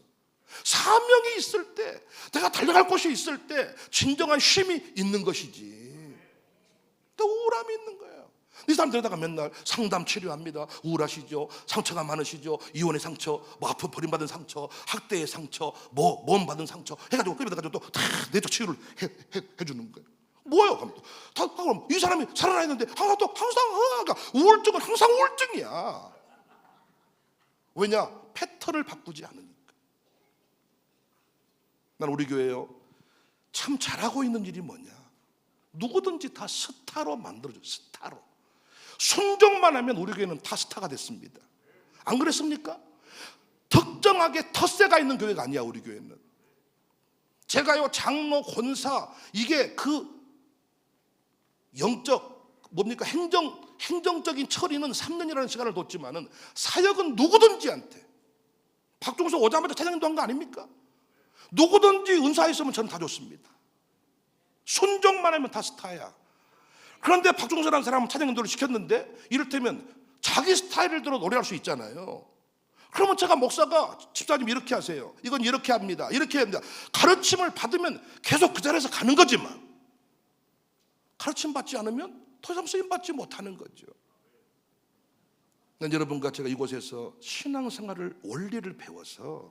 사명이 있을 때, 내가 달려갈 곳이 있을 때 진정한 쉼이 있는 것이지. 또 우울함이 있는 거예요. 이 사람들에다가 맨날 상담 치료합니다. 우울하시죠? 상처가 많으시죠? 이혼의 상처, 아프 버림받은 상처, 학대의 상처, 몸 받은 상처 해가지고 끌어다가지고 또 다 내적 치유를 해주는 거예요. 뭐예요? 그럼 이 사람이 살아나 있는데 항상 그러니까 우울증은 항상 우울증이야. 왜냐? 패턴을 바꾸지 않으니까. 난 우리 교회요, 참 잘하고 있는 일이 뭐냐? 누구든지 다 스타로 만들어줘. 스타로. 순종만 하면 우리 교회는 다 스타가 됐습니다. 안 그랬습니까? 특정하게 텃세가 있는 교회가 아니야 우리 교회는. 제가요 장로, 권사, 이게 그 영적 행정적인 처리는 3년이라는 시간을 뒀지만은 사역은 누구든지한테, 박종석 오자마자 차장님도 한 거 아닙니까? 누구든지 은사 있으면 저는 다 좋습니다. 순종만 하면 다 스타야. 그런데 박종서라는 사람은 차장님들을 시켰는데 이를테면 자기 스타일을 들어 노래할 수 있잖아요. 그러면 제가 목사가 집사님 이렇게 하세요, 이건 이렇게 합니다, 이렇게 합니다, 가르침을 받으면 계속 그 자리에서 가는 거지만 가르침 받지 않으면 더 이상 쓰임받지 못하는 거죠. 난 여러분과 제가 이곳에서 신앙생활을 원리를 배워서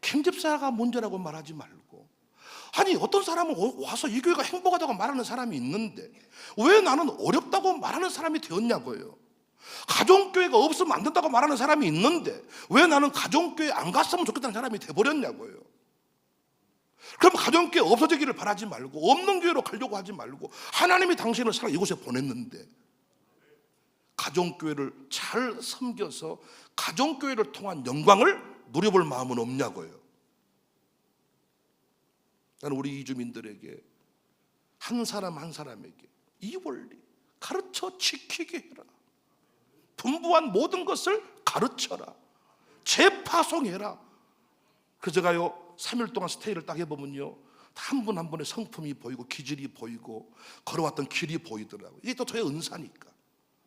캠집사가 문제라고 말하지 말고, 아니 어떤 사람은 와서 이 교회가 행복하다고 말하는 사람이 있는데 왜 나는 어렵다고 말하는 사람이 되었냐고요. 가정교회가 없으면 안 된다고 말하는 사람이 있는데 왜 나는 가정교회 안 갔으면 좋겠다는 사람이 돼버렸냐고요. 그럼 가정교회 없어지기를 바라지 말고 없는 교회로 가려고 하지 말고, 하나님이 당신을 살아 이곳에 보냈는데 가정교회를 잘 섬겨서 가정교회를 통한 영광을 누려볼 마음은 없냐고요. 나는 우리 이주민들에게, 한 사람 한 사람에게 이 원리 가르쳐 지키게 해라. 분부한 모든 것을 가르쳐라. 재파송해라. 그래서 제가요 3일 동안 스테이를 딱 해보면요, 한 분 한 분의 성품이 보이고 기질이 보이고 걸어왔던 길이 보이더라고요. 이게 또 저의 은사니까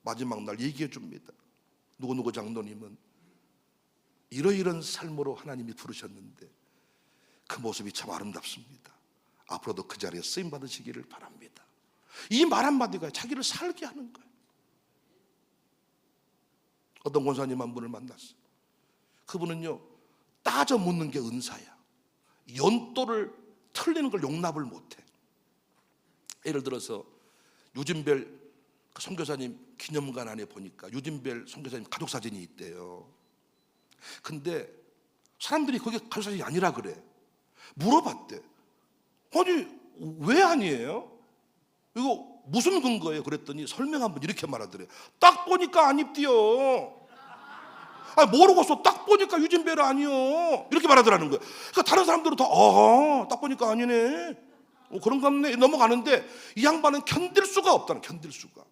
마지막 날 얘기해 줍니다. 누구누구 장로님은 이러이런 삶으로 하나님이 부르셨는데 그 모습이 참 아름답습니다. 앞으로도 그 자리에 쓰임 받으시기를 바랍니다. 이 말 한마디가 자기를 살게 하는 거예요. 어떤 권사님 한 분을 만났어요. 그분은요, 따져 묻는 게 은사야. 연도를 틀리는 걸 용납을 못해. 예를 들어서 유진별 선교사님 기념관 안에 보니까 유진별 선교사님 가족 사진이 있대요. 근데 사람들이 그게 가족 사진이 아니라 그래. 물어봤대. 아니 왜 아니에요? 이거 무슨 근거예요? 그랬더니 설명한 분 이렇게 말하더래요. 딱 보니까 안 입디요. 모르겠어. 딱 보니까 유진별 아니요. 이렇게 말하더라는 거예요. 그러니까 다른 사람들은 다 딱 보니까 아니네. 그런가 보네. 넘어가는데 이 양반은 견딜 수가 없다는, 견딜 수가.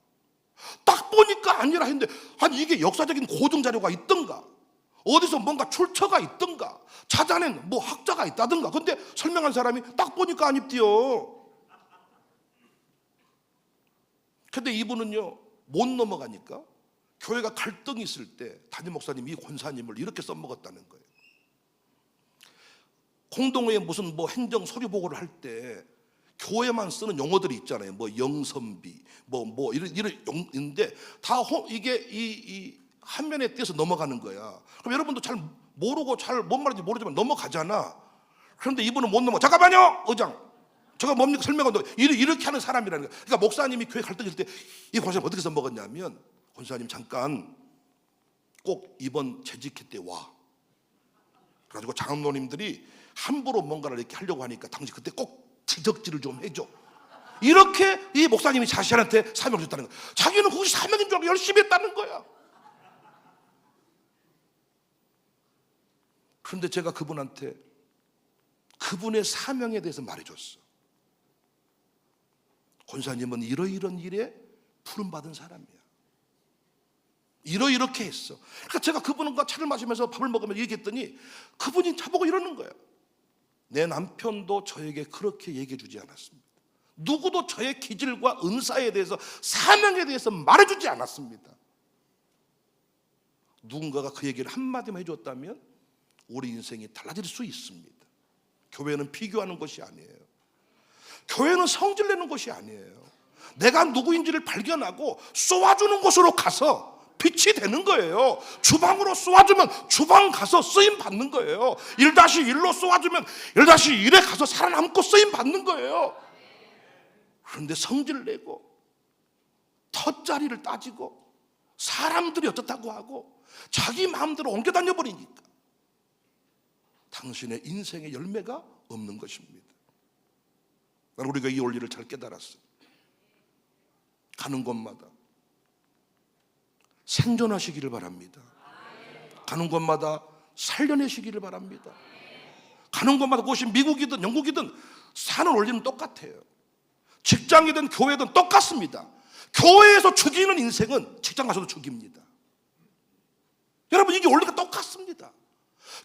딱 보니까 아니라 했는데, 아니 이게 역사적인 고증 자료가 있던가, 어디서 뭔가 출처가 있던가, 찾아낸 뭐 학자가 있다던가. 근데 설명한 사람이 딱 보니까 안 입디요. 근데 이분은요 못 넘어가니까 교회가 갈등이 있을 때 담임 목사님이 이 권사님을 이렇게 써먹었다는 거예요. 공동회에 무슨 뭐 행정 서류 보고를 할 때 교회만 쓰는 용어들이 있잖아요. 뭐 영선비, 뭐 이런 용인데 다 이게 이 한면에 띄어서 넘어가는 거야. 그럼 여러분도 잘 모르고 잘 뭔 말인지 모르지만 넘어가잖아. 그런데 이분은 못 넘어. 잠깐만요, 의장. 제가 뭡니까? 설명한다. 이렇게 하는 사람이라는 거야. 그러니까 목사님이 교회 갈등이 있을 때 이 권사님 어떻게 써먹었냐면, 권사님 잠깐 꼭 이번 재직회 때 와. 그래가지고 장로님들이 함부로 뭔가를 이렇게 하려고 하니까 당신 그때 꼭 지적질을 좀 해줘. 이렇게 이 목사님이 자신한테 사명을 줬다는 거야. 자기는 그것이 사명인 줄 알고 열심히 했다는 거야. 그런데 제가 그분한테 그분의 사명에 대해서 말해줬어. 권사님은 이러이런 일에 부름받은 사람이야. 이렇게 했어. 그러니까 제가 그분과 차를 마시면서 밥을 먹으면서 얘기했더니 그분이 저보고 이러는 거예요. 내 남편도 저에게 그렇게 얘기해 주지 않았습니다. 누구도 저의 기질과 은사에 대해서, 사명에 대해서 말해주지 않았습니다. 누군가가 그 얘기를 한마디만 해줬다면 우리 인생이 달라질 수 있습니다. 교회는 비교하는 것이 아니에요. 교회는 성질 내는 것이 아니에요. 내가 누구인지를 발견하고 쏘아주는 곳으로 가서 빛이 되는 거예요. 주방으로 쏘아주면 주방 가서 쓰임 받는 거예요. 1-1로 쏘아주면 1-1에 가서 살아남고 쓰임 받는 거예요. 그런데 성질 내고 텃자리를 따지고 사람들이 어떻다고 하고 자기 마음대로 옮겨 다녀버리니까 당신의 인생의 열매가 없는 것입니다. 나는 우리가 이 원리를 잘 깨달았어요. 가는 곳마다 생존하시기를 바랍니다. 가는 곳마다 살려내시기를 바랍니다. 가는 곳마다 그것이 미국이든 영국이든 사는 원리는 똑같아요. 직장이든 교회든 똑같습니다. 교회에서 죽이는 인생은 직장 가서도 죽입니다. 여러분, 이게 원리가 똑같습니다.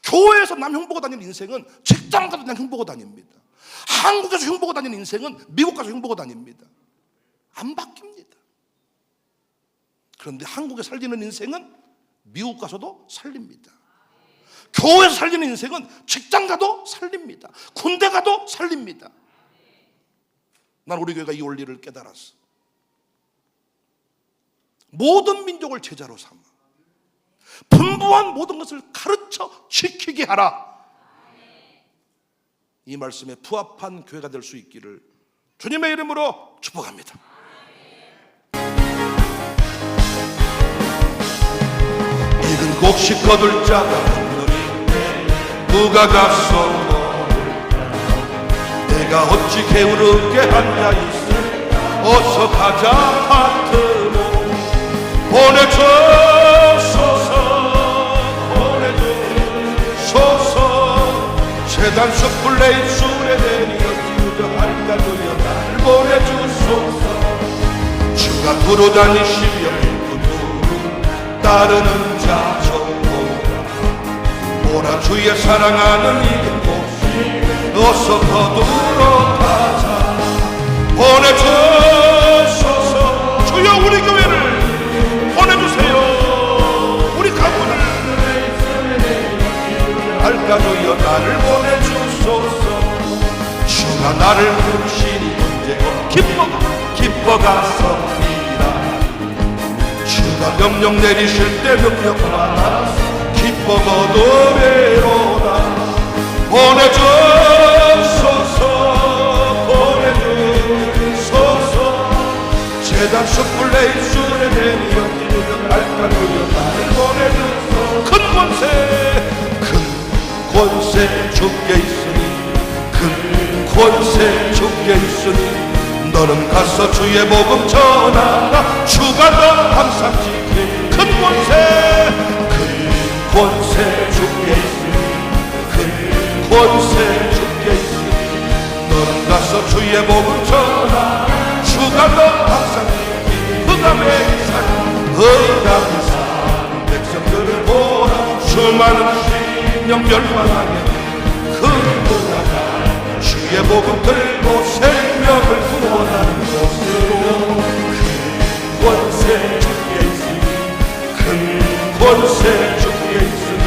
교회에서 남 흉보고 다니는 인생은 직장 가서 남 흉보고 다닙니다. 한국에서 흉보고 다니는 인생은 미국 가서 흉보고 다닙니다. 안 바뀝니다. 그런데 한국에 살리는 인생은 미국 가서도 살립니다. 교회에서 살리는 인생은 직장 가도 살립니다. 군대 가도 살립니다. 난 우리 교회가 이 원리를 깨달았어. 모든 민족을 제자로 삼아 분부한 모든 것을 가르쳐 지키게 하라. 이 말씀에 부합한 교회가 될 수 있기를 주님의 이름으로 축복합니다. 이근 곡식 거둘 자가 없느니 누가 가서 모를까. 내가 어찌 게으르게 앉아 있으리. 어서 가자 파트로 보내주소서. 재단 숯불레인 술에 내리어 기우정할 가도여 날 보내주소서. 주가 두루 다니시며 두루 따르는 자 정보라. 오라 주의 사랑하는 이곳이 어서 거두러 가자. 보내주소서. 주여 우리 교회를 보내주세요. 우리 가문을 알까도여 나를 보내주소서. 주가 나를 부르시니 언제고 기뻐가서이라. 주가 명령 내리실 때 명령 받아 기뻐 거두리로다. 보내주소서. 보내주소서. 재단 숯불레인 술에 내리어 기우정 알까도여 나를 보내주소서. 큰 권세 주께 있으니 큰 권세 주께 있으니 너는 가서 주의 복음 전하라. 주가 너 항상 지킬 큰 권세 주께 있으니 큰 권세 주께 있으니 너는 가서 주의 복음 전하라. 주가 너 항상 지킬 흑암의 산 백성들을 보라. 수많은 멸망하게 그보다가 주의 복음 들고 생명을 구원하는 곳으로 큰 권세 주께 있으니 큰 권세 주께 있으니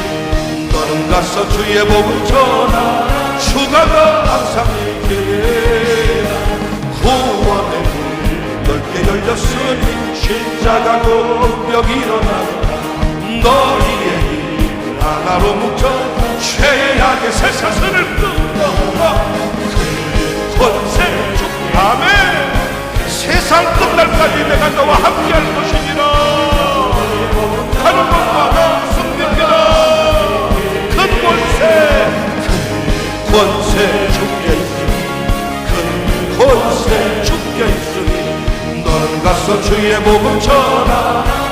너는 가서 주의 복음 전하. 주가 너 항상 있기에 구원의 문 넓게 열렸으니 십자가 공벽 일어나라. 너희의 하나로 뭉쳐 죄악의 쇠사슬을 끊어라. 그 권세 주께. 아멘. 세상 끝날까지 내가 너와 함께할 것이니라. 가는 곳마다 숨깁니다. 큰 권세 주께 있으니 큰 권세 주께 있으니 너는 가서 주의 복음 전하.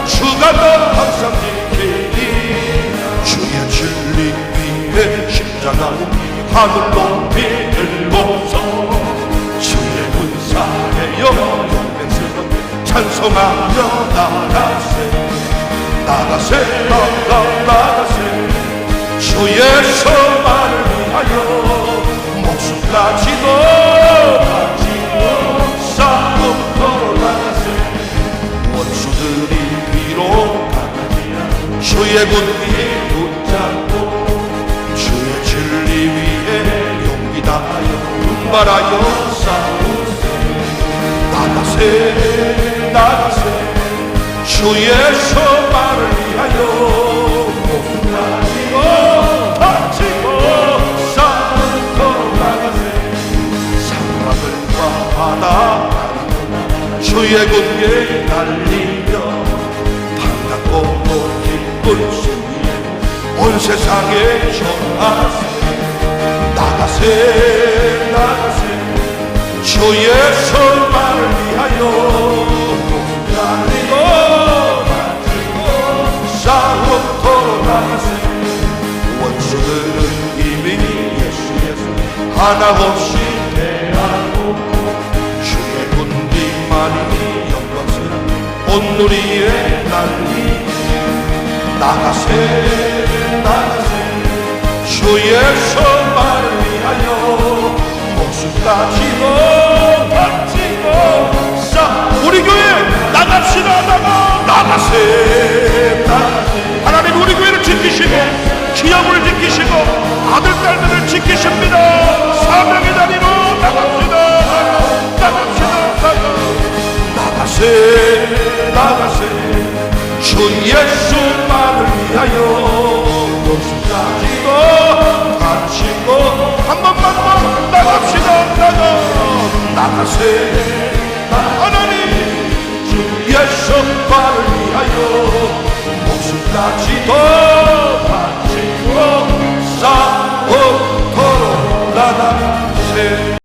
주가 너 항상 지키니 주의 진리 위에 십자가 하늘 높이 들고서 주의 군사의 영맹스럽게 찬송하며 나가세 주의 성만을 위하여 목숨까지도 바치고 싸움터로 나가세. 원수들이 위로 주의 군기 붙잡고 주의 진리 위에 용기 다하여 분발하여 싸우세. 나가세 주의 성만을 위하여 목숨까지도 바치고 싸움터로 나가세. 산마들과 바다 주의 군기에 달리며 반갑고 기쁜 수위에 온 세상에 전하세. 나가세 주의 성만을 위하여 목숨 바치고 싸움터로 나가세. 원수들은 이미 예수께서 하나 없이 대하고 주의 군기만이 영광스러운 온누리에 날리. 나가세 주의 성만을 위하여 목숨까지도 바치고 싸. 우리 교회 나갑시다. 나가세. 하나님 우리 교회를 지키시고 기업을 지키시고 아들 딸들을 지키십니다. 사명의 다리로 나갑시다. 나가세. 같이